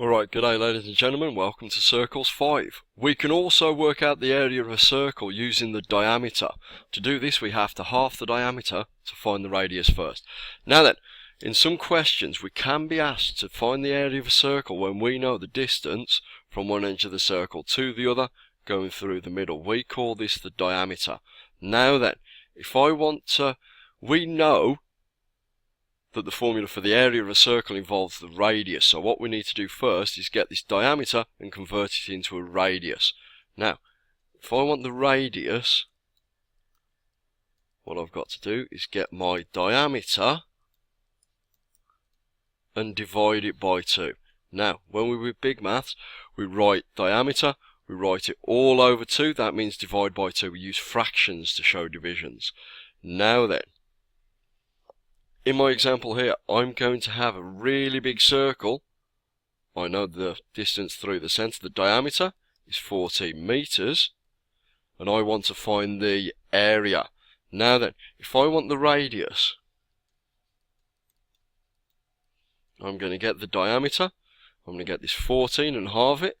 Alright, good day ladies and gentlemen, welcome to Circles 5. We can also work out the area of a circle using the diameter. To do this we have to halve the diameter to find the radius first. Now then, in some questions we can be asked to find the area of a circle when we know the distance from one edge of the circle to the other going through the middle. We call this the diameter. Now then, if I want to, we know that the formula for the area of a circle involves the radius. So what we need to do first is get this diameter and convert it into a radius. Now, if I want the radius, what I've got to do is get my diameter and divide it by 2. Now, when we're with big maths, we write diameter, we write it all over 2. That means divide by 2. We use fractions to show divisions. Now then, in my example here, I'm going to have a really big circle. I know the distance through the centre, the diameter is 14 meters, and I want to find the area. Now then, if I want the radius, I'm going to get the diameter, I'm going to get this 14 and halve it.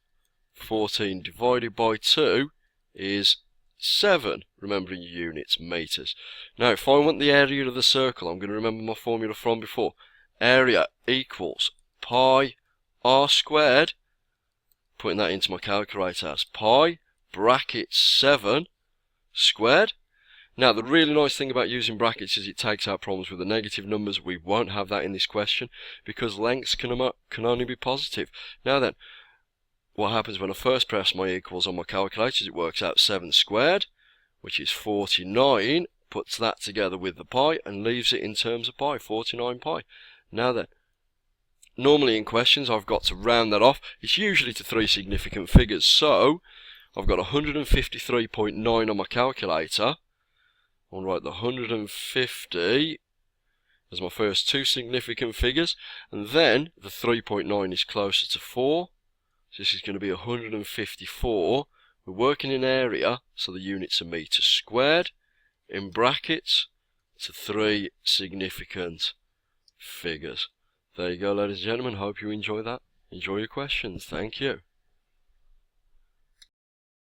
14 divided by 2 is 7, remembering your units, meters. Now if I want the area of the circle, I'm going to remember my formula from before. Area equals pi r squared, putting that into my calculator as pi bracket 7 squared. Now the really nice thing about using brackets is it takes out problems with the negative numbers. We won't have that in this question because lengths can only be positive. Now then, what happens when I first press my equals on my calculator is it works out 7 squared, which is 49, puts that together with the pi and leaves it in terms of pi, 49 pi. Now then, normally in questions I've got to round that off. It's usually to 3 significant figures, so I've got 153.9 on my calculator. I'll write the 150 as my first 2 significant figures, and then the 3.9 is closer to 4. So this is going to be 154. We're working in area, so the units are meters squared. In brackets, to 3 significant figures. There you go, ladies and gentlemen. Hope you enjoy that. Enjoy your questions. Thank you.